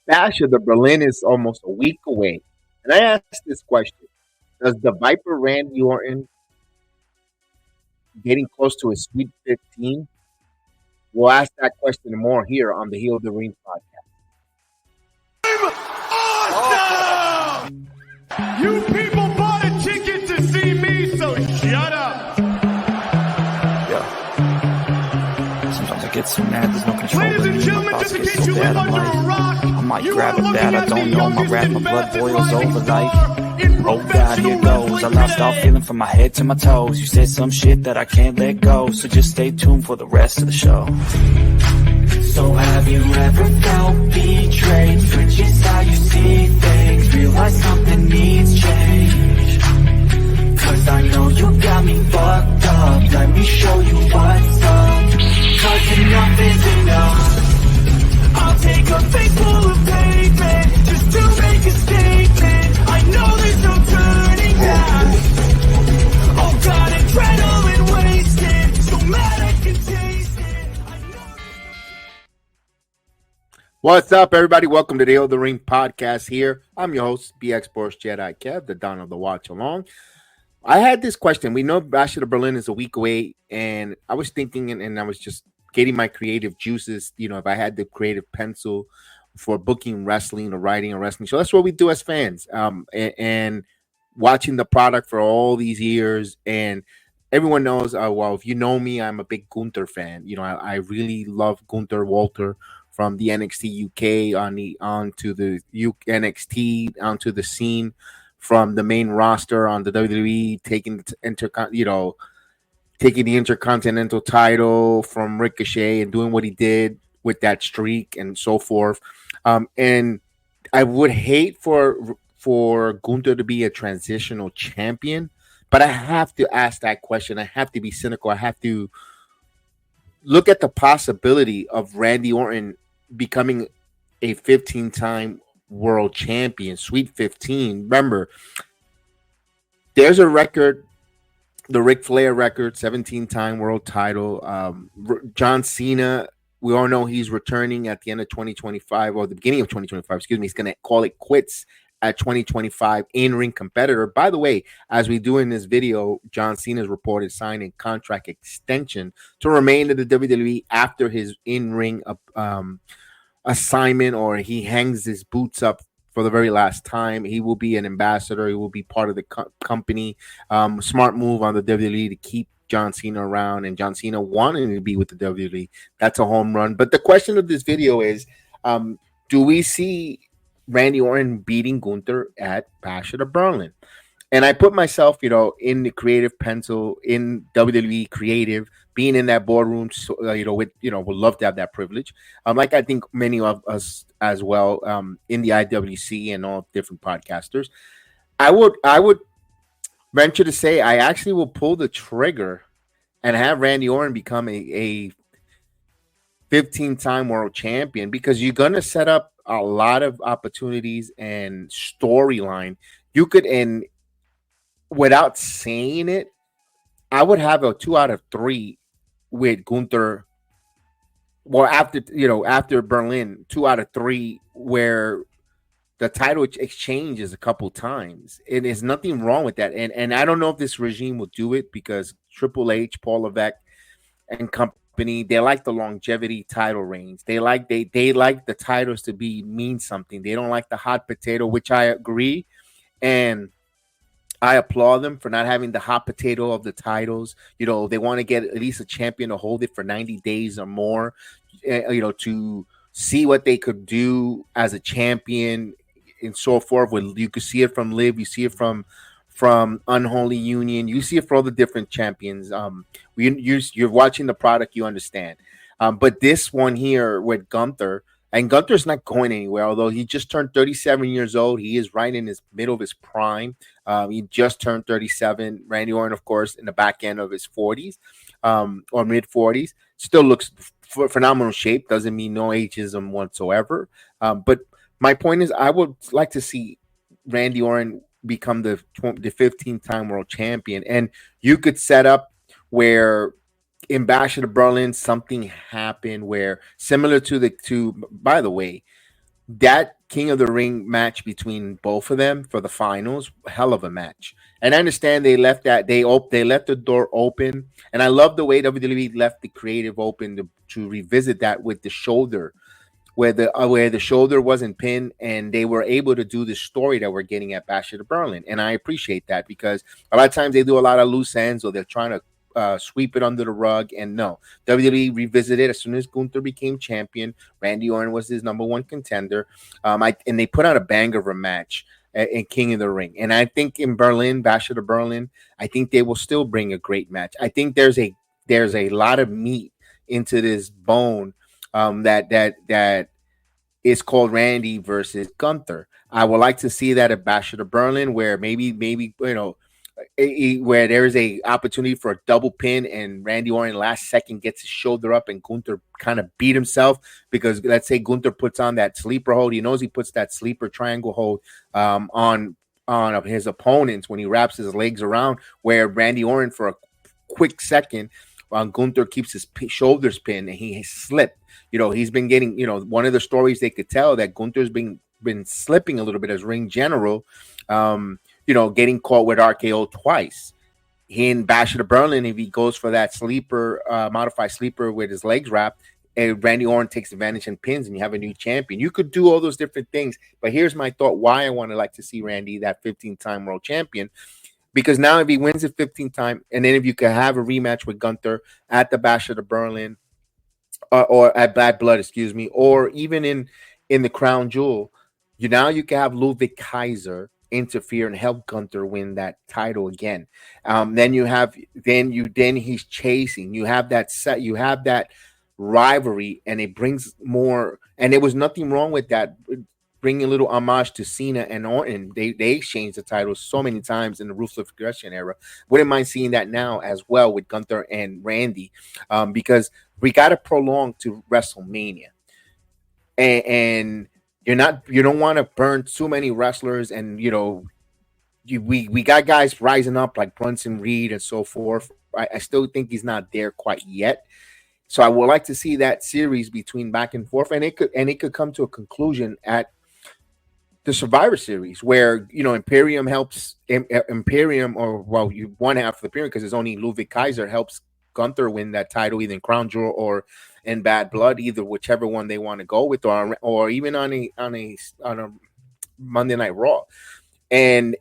Bash of the Berlin is almost a week away. And I asked this question: does the Viper Randy Orton getting close to his Sweet 15? We'll ask that question and more here on the Heel of the Ring podcast. Awesome! You people bought a ticket to see me, so shut up. Yeah. Sometimes I get so mad, there's no control. Ladies and gentlemen, just in case you live under a rock, I might you grab are it looking bad, I at don't the know, my rap, my youngest blood and boils fastest over rising like, star in oh God, here professional goes. I wrestling lost all today. feeling from my head to my toes. You said some shit that I can't let go, so just stay tuned for the rest of the show. So have you ever felt betrayed? Switches how you see things, realize something needs change. Cause I know you got me fucked up, let me show you what's up. Cause enough is enough. I'll take a face full of pavement just to make a statement. I know there's no turning back. Oh God, adrenaline wasted, so mad I can taste it. I know. What's up, everybody? Welcome to the Heel of the Ring podcast here. I'm your host, BX Sports Jedi Kev, the Don of the Watch Along. I had this question. We know Bash of the Berlin is a week away, and I was thinking, and I was just getting my creative juices. You know, if I had the creative pencil for booking wrestling or writing a wrestling show, that's what we do as fans. And watching the product for all these years, and everyone knows. Well, if you know me, I'm a big Gunther fan. You know, I really love Gunther Walter from the NXT UK onto the NXT onto the scene from the main roster on the WWE, taking the Intercontinental title from Ricochet and doing what he did with that streak and so forth. And I would hate for Gunther to be a transitional champion, but I have to ask that question. I have to be cynical. I have to look at the possibility of Randy Orton becoming a 15-time world champion, Sweet 15. Remember, there's a record, the Ric Flair record, 17-time world title. John Cena, we all know he's returning at the end of 2025 or the beginning of 2025. Excuse me. He's going to call it quits at 2025 in-ring competitor. By the way, as we do in this video, John Cena's reported signing contract extension to remain in the WWE after his in-ring assignment, or he hangs his boots up for the very last time. He will be an ambassador. He will be part of the company. Smart move on the WWE to keep John Cena around, and John Cena wanting to be with the WWE. That's a home run. But the question of this video is, do we see Randy Orton beating Gunther at Bash of the Berlin? And I put myself, in the creative pencil, in WWE creative, being in that boardroom, would love to have that privilege. Like I think many of us as well, in the IWC and all different podcasters. I would venture to say I actually will pull the trigger and have Randy Orton become a 15-time world champion, because you're going to set up a lot of opportunities and storyline. You could, and without saying it, I would have a 2 out of 3 with Gunther. Well, after Berlin, 2 out of 3 where the title exchanges a couple times. And there's nothing wrong with that. And I don't know if this regime will do it, because Triple H, Paul Levesque, and company, they like the longevity title reigns. They like the titles to mean something. They don't like the hot potato, which I agree. And I applaud them for not having the hot potato of the titles. They want to get at least a champion to hold it for 90 days or more, to see what they could do as a champion and so forth. You could see it from Liv, you see it from Unholy Union, you see it for all the different champions. You're watching the product, you understand. But this one here with Gunther, and Gunther's not going anywhere, although he just turned 37 years old. He is right in his middle of his prime. He just turned 37. Randy Orton, of course, in the back end of his 40s, or mid 40s. Still looks phenomenal shape. Doesn't mean no ageism whatsoever. But my point is, I would like to see Randy Orton become the 15-time world champion. And you could set up where in Bash of the Berlin, something happened where, similar by the way, that King of the Ring match between both of them for the finals, hell of a match. And I understand they left the door open, and I love the way WWE left the creative open to revisit that with the shoulder, where the shoulder wasn't pinned, and they were able to do the story that we're getting at Bash of Berlin, and I appreciate that because a lot of times they do a lot of loose ends or they're trying to sweep it under the rug. And no, WWE revisited as soon as Gunther became champion. Randy Orton was his number one contender, and they put out a banger of a match in King of the Ring. And I think in Berlin, Bash of Berlin, I think they will still bring a great match. I think there's a lot of meat into this bone that is called Randy versus Gunther. I would like to see that at Bash of Berlin, where maybe where there is a opportunity for a double pin and Randy Orton last second gets his shoulder up and Gunther kind of beat himself, because let's say Gunther puts on that sleeper hold. He knows he puts that sleeper triangle hold on his opponents when he wraps his legs around, where Randy Orton for a quick second Gunther keeps his shoulders pinned and he slipped. He's been getting, one of the stories they could tell that Gunther's been slipping a little bit as ring general, getting caught with RKO twice. In Bash of Berlin, if he goes for that sleeper, modified sleeper with his legs wrapped, and Randy Orton takes advantage and pins, and you have a new champion. You could do all those different things, but here's my thought: why I want to like to see Randy that 15-time world champion. Because now if he wins it 15 times, and then if you could have a rematch with Gunther at the Bash of Berlin, or at Bad Blood, or even in the Crown Jewel, you can have Ludwig Kaiser interfere and help Gunther win that title again. Then he's chasing. You have that rivalry, and it brings more. And there was nothing wrong with that. Bringing a little homage to Cena and Orton. They exchanged the titles so many times in the Ruthless Aggression era. Wouldn't mind seeing that now as well with Gunther and Randy, because we got to prolong to WrestleMania, and you don't want to burn too many wrestlers, and we got guys rising up like Brunson Reed and so forth. I still think he's not there quite yet. So I would like to see that series between back and forth, and it could come to a conclusion at the Survivor Series, where Imperium helps Imperium, or one half of the Imperium, because it's only Ludwig Kaiser, helps Gunther win that title either in Crown Jewel or in Bad Blood, either whichever one they want to go with, or even on a Monday Night Raw. And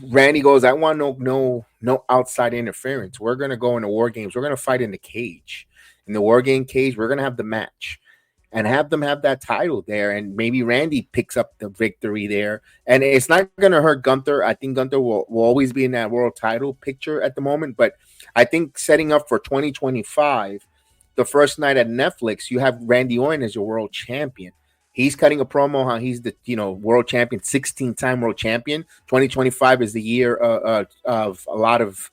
Randy goes, I want no outside interference. We're gonna go into War Games. We're gonna fight in the cage. In the War Game cage, we're gonna have the match and have them have that title there, and maybe Randy picks up the victory there. And it's not going to hurt Gunther. I think Gunther will always be in that world title picture at the moment, but I think setting up for 2025, the first night at Netflix, you have Randy Orton as your world champion. He's cutting a promo how he's the world champion, 16-time world champion. 2025 is the year of a lot of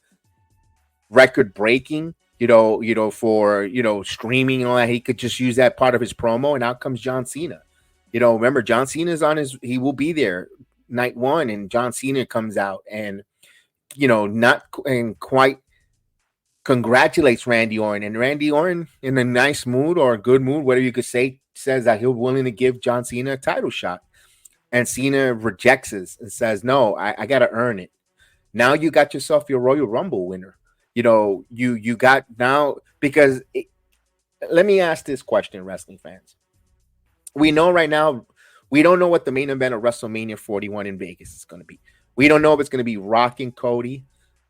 record breaking. For streaming and all that. He could just use that part of his promo, and out comes John Cena. Remember, John Cena's he will be there night one, and John Cena comes out and quite congratulates Randy Orton, and Randy Orton, in a nice mood or a good mood, whatever you could say, says that he's willing to give John Cena a title shot, and Cena rejects it and says, no, I got to earn it. Now you got yourself your Royal Rumble winner. You got now, because let me ask this question, wrestling fans. We know right now, we don't know what the main event of WrestleMania 41 in Vegas is going to be. We don't know if it's going to be Rock and Cody.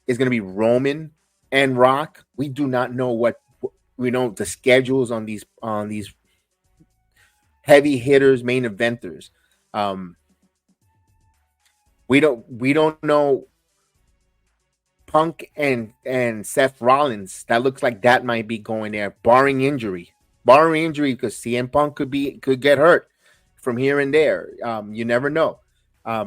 It's going to be Roman and Rock. We do not know we know the schedules on these heavy hitters, main eventers. We don't know Punk and Seth Rollins. That looks like that might be going there, barring injury, because CM Punk could get hurt from here and there. You never know. But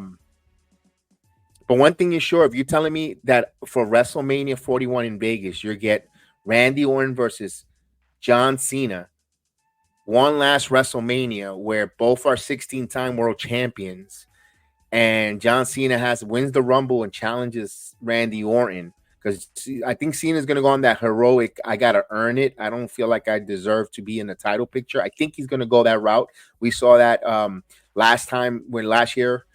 one thing is sure, if you're telling me that for WrestleMania 41 in Vegas, you get Randy Orton versus John Cena, one last WrestleMania where both are 16-time world champions, and John Cena wins the Rumble and challenges Randy Orton, because I think Cena's going to go on that heroic, I got to earn it. I don't feel like I deserve to be in the title picture. I think he's going to go that route. We saw that last year.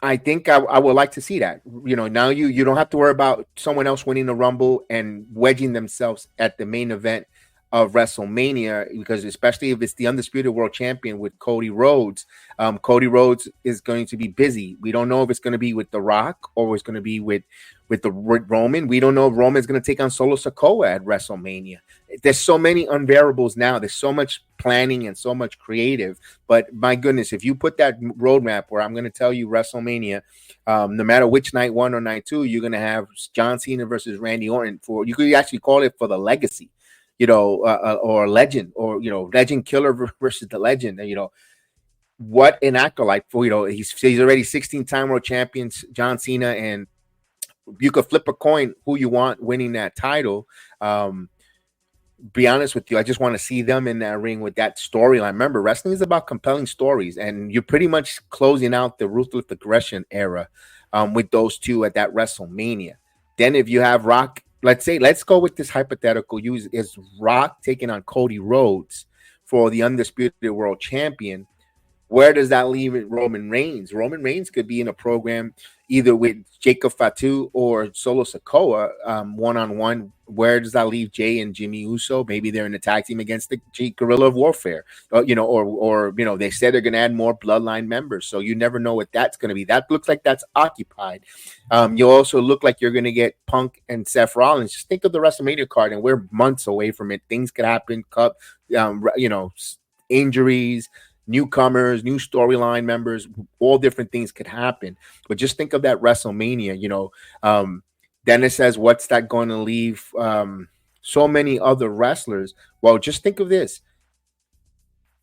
I think I would like to see that. Now you don't have to worry about someone else winning the Rumble and wedging themselves at the main event of WrestleMania, because especially if it's the undisputed world champion with Cody Rhodes. Cody Rhodes is going to be busy. We don't know if it's going to be with The Rock or it's going to be with Roman. We don't know if Roman is going to take on Solo Sikoa at WrestleMania. There's so many unvariables now. There's so much planning and so much creative. But my goodness, if you put that roadmap where I'm going to tell you WrestleMania, no matter which night one or night two, you're going to have John Cena versus Randy Orton. You could actually call it for the legacy, or legend, or legend killer versus the legend. What an acolyte for. He's already 16-time world champions, John Cena, and you could flip a coin who you want winning that title. Be honest with you, I just want to see them in that ring with that storyline. Remember, wrestling is about compelling stories, and you're pretty much closing out the ruthless aggression era with those two at that WrestleMania. Then if you have Rock, let's go with this hypothetical use, is Rock taking on Cody Rhodes for the undisputed world champion. Where does that leave Roman Reigns? Roman Reigns could be in a program either with Jacob Fatu or Solo Sikoa one-on-one. Where does that leave Jay and Jimmy Uso? Maybe they're in a tag team against the Guerrilla of Warfare, or they said they're going to add more bloodline members. So you never know what that's going to be. That looks like that's occupied. You also look like you're going to get Punk and Seth Rollins. Just think of the WrestleMania card, and we're months away from it. Things could happen. Injuries, newcomers, new storyline members, all different things could happen. But just think of that WrestleMania, Dennis says, what's that going to leave so many other wrestlers? Well, just think of this.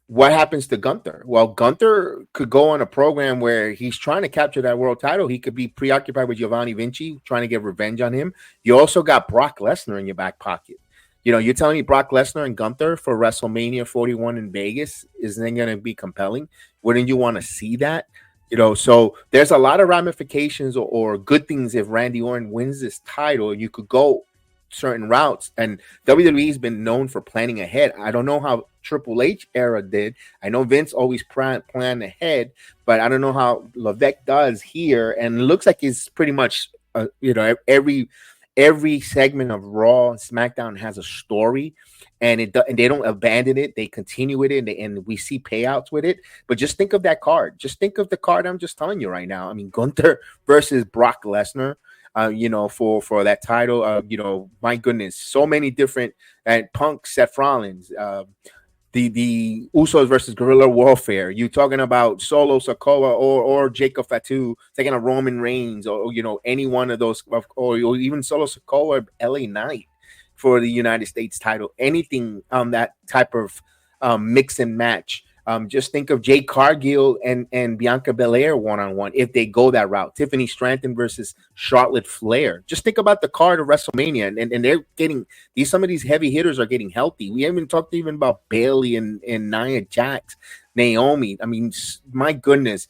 What happens to Gunther? Well, Gunther could go on a program where he's trying to capture that world title. He could be preoccupied with Giovanni Vinci, trying to get revenge on him. You also got Brock Lesnar in your back pocket. You're telling me Brock Lesnar and Gunther for WrestleMania 41 in Vegas isn't going to be compelling? Wouldn't you want to see that? So there's a lot of ramifications or good things if Randy Orton wins this title. You could go certain routes, and WWE's been known for planning ahead. I don't know how Triple H era did. I know Vince always planned ahead, but I don't know how Levesque does here. And it looks like he's pretty much, every segment of Raw and SmackDown has a story, and they don't abandon it. They continue with it, and we see payouts with it. But just think of that card. Just think of the card I'm just telling you right now. I mean, Gunther versus Brock Lesnar, for that title. My goodness, so many different, and Punk, Seth Rollins, the Usos versus Guerrilla Warfare. You talking about Solo Sikoa or Jacob Fatu taking a Roman Reigns, or any one of those, or even Solo Sikoa, LA Knight for the United States title. Anything on that type of mix and match. Just think of Jade Cargill and Bianca Belair one-on-one if they go that route. Tiffany Stratton versus Charlotte Flair. Just think about the card of WrestleMania, and they're getting some of these heavy hitters are getting healthy. We haven't talked even about Bayley and Nia Jax, Naomi. I mean, my goodness.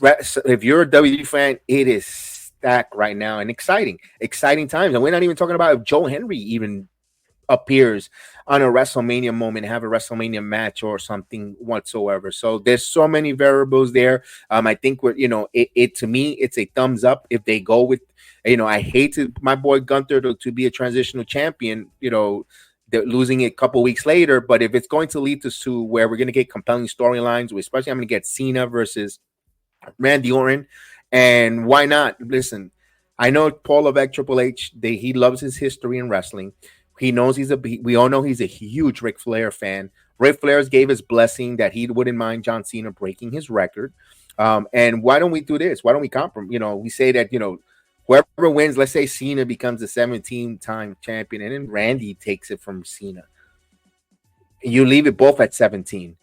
If you're a WWE fan, it is stacked right now and exciting times. And we're not even talking about if Joe Henry even appears on a WrestleMania moment, have a WrestleMania match or something whatsoever. So there's so many variables there. I think it to me, it's a thumbs up if they go with, I hate my boy Gunther to be a transitional champion, they're losing it a couple weeks later. But if it's going to lead us to where we're going to get compelling storylines, especially I'm going to get Cena versus Randy Orton, and why not? Listen, I know Paul Levesque, Triple H, he loves his history in wrestling. He knows we all know he's a huge Ric Flair fan. Ric Flair gave his blessing that he wouldn't mind John Cena breaking his record. And why don't we do this? Why don't we compromise? We say that, whoever wins, let's say Cena becomes a 17-time champion, and then Randy takes it from Cena. You leave it both at 17.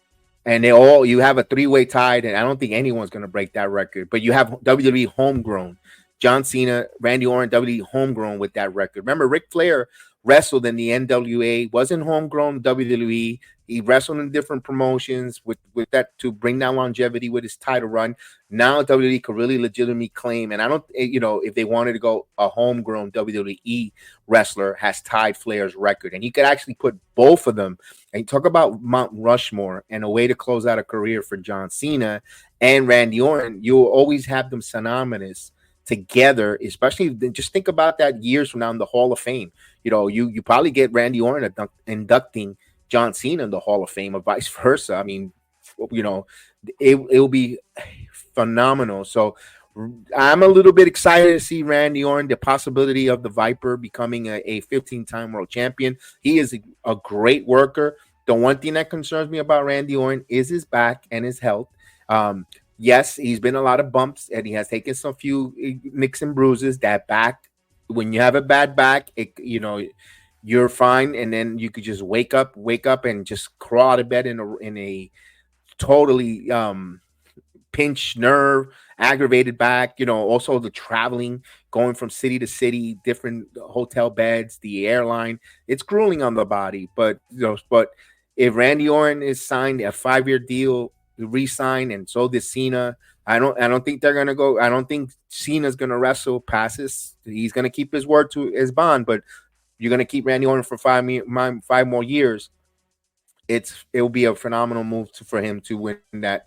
And you have a three-way tied, and I don't think anyone's going to break that record. But you have WWE homegrown. John Cena, Randy Orton, WWE homegrown with that record. Remember, Ric Flair wrestled in the NWA, wasn't homegrown WWE. He wrestled in different promotions with that to bring down longevity with his title run. Now WWE could really legitimately claim, and I don't, if they wanted to go, a homegrown WWE wrestler has tied Flair's record, and he could actually put both of them. And talk about Mount Rushmore and a way to close out a career for John Cena and Randy Orton. You'll always have them synonymous together, especially just think about that years from now in the Hall of Fame. You probably get Randy Orton inducting John Cena in the Hall of Fame or vice versa. I mean, it'll be phenomenal. So I'm a little bit excited to see Randy Orton, the possibility of the Viper becoming a 15-time world champion. He is a great worker. The one thing that concerns me about Randy Orton is his back and his health. Yes, he's been a lot of bumps and he has taken some few nicks and bruises. That back, when you have a bad back, you're fine, and then you could just wake up and just crawl out of bed in a totally pinched nerve, aggravated back. Also the traveling, going from city to city, different hotel beds, the airline, it's grueling on the body. But if Randy Orton is signed a 5-year deal, re-sign, and so did Cena, I don't think they're gonna go. I don't think Cena's gonna wrestle past this. He's gonna keep his word to his bond, but you're gonna keep Randy Orton for 5 more years. It'll be a phenomenal move for him to win that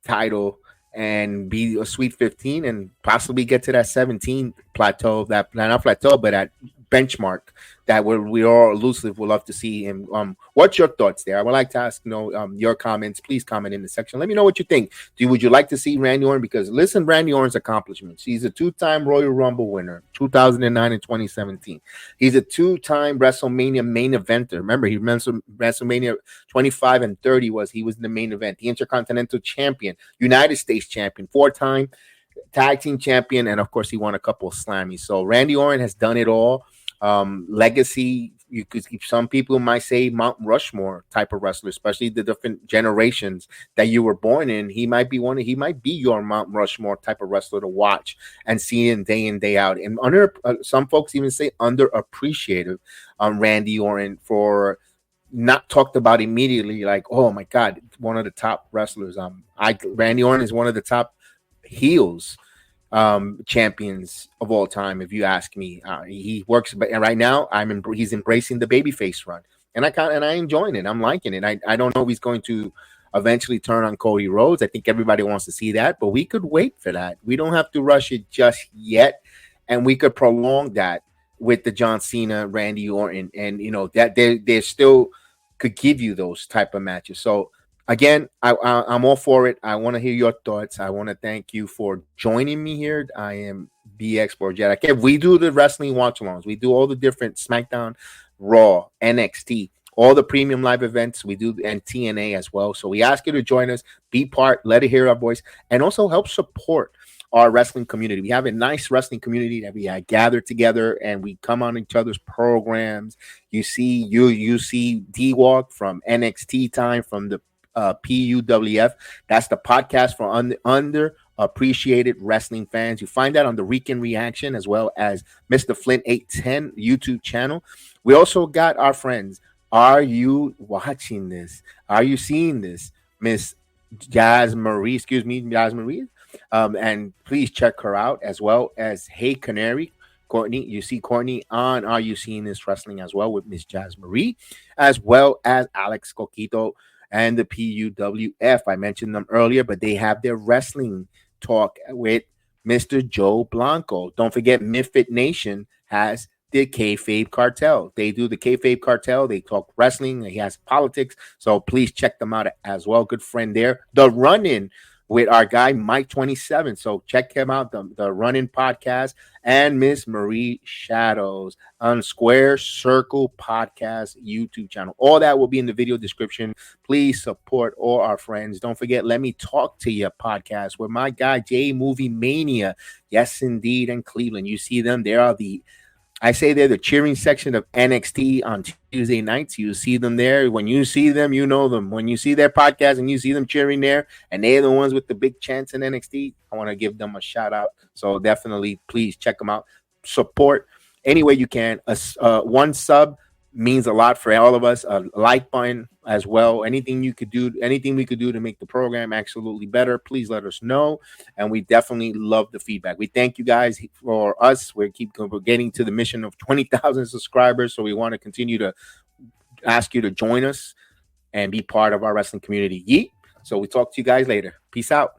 title and be a Sweet 15 and possibly get to that 17 plateau, that not plateau, but that benchmark that we all elusive would love to see him. What's your thoughts there? I would like to ask your comments. Please comment in the section. Let me know what you think. Would you like to see Randy Orton? Because listen, Randy Orton's accomplishments. He's a 2-time Royal Rumble winner, 2009 and 2017. He's a 2-time WrestleMania main eventer. Remember, he WrestleMania 25 and 30 he was in the main event. The Intercontinental Champion, United States Champion, 4-time tag team champion, and of course he won a couple of Slammies. So Randy Orton has done it all. Legacy, you could, some people might say Mount Rushmore type of wrestler, especially the different generations that you were born in. He might be your Mount Rushmore type of wrestler to watch and see him day in, day out. And some folks even say underappreciated Randy Orton, for not talked about immediately, like, oh my God, one of the top wrestlers. Randy Orton is one of the top heels champions of all time, if you ask me. He works, but right now he's embracing the babyface run, and I enjoying it. I'm liking it. I don't know if he's going to eventually turn on Cody Rhodes. I think everybody wants to see that, but we could wait for that. We don't have to rush it just yet, and we could prolong that with the John Cena, Randy Orton, and that they still could give you those type of matches. So again, I'm all for it. I want to hear your thoughts. I want to thank you for joining me here. I am BX Borgetta. We do the wrestling watch-alongs. We do all the different SmackDown, Raw, NXT, all the premium live events. We do, and TNA as well. So we ask you to join us, be part, let it hear our voice, and also help support our wrestling community. We have a nice wrestling community that we gather together and we come on each other's programs. You see D-Walk from NXT time, from the PUWF. That's the podcast for underappreciated wrestling fans. You find that on the Weekend Reaction, as well as Mr. Flint 810 YouTube channel. We also got our friends. Are you watching this? Are you seeing this? Miss Jazz Marie. And please check her out, as well as Hey Canary. Courtney, you see Courtney on Are You Seeing This Wrestling as well with Miss Jazz Marie, as well as Alex Coquito and the PUWF. I mentioned them earlier, but they have their wrestling talk with Mr. Joe Blanco. Don't forget, Misfit Nation has the Kayfabe Cartel. They do the Kayfabe Cartel. They talk wrestling. He has politics. So please check them out as well. Good friend there. The Run-In with our guy Mike 27. So check him out, the Run-In podcast, and Miss Marie Shadows on Square Circle Podcast YouTube channel. All that will be in the video description. Please support all our friends. Don't forget, Let Me Talk to You podcast with my guy J Movie Mania. Yes, indeed, in Cleveland. You see them. They are they're the cheering section of NXT on Tuesday nights. You see them there. When you see them, you know them. When you see their podcast and you see them cheering there, and they're the ones with the big chants in NXT, I want to give them a shout out. So definitely, please check them out. Support any way you can. One sub means a lot for all of us. A like button as well. Anything we could do to make the program absolutely better, please let us know. And we definitely love the feedback. We thank you guys for us. We're getting to the mission of 20,000 subscribers, so we want to continue to ask you to join us and be part of our wrestling community. Yeet. So we talk to you guys later. Peace out.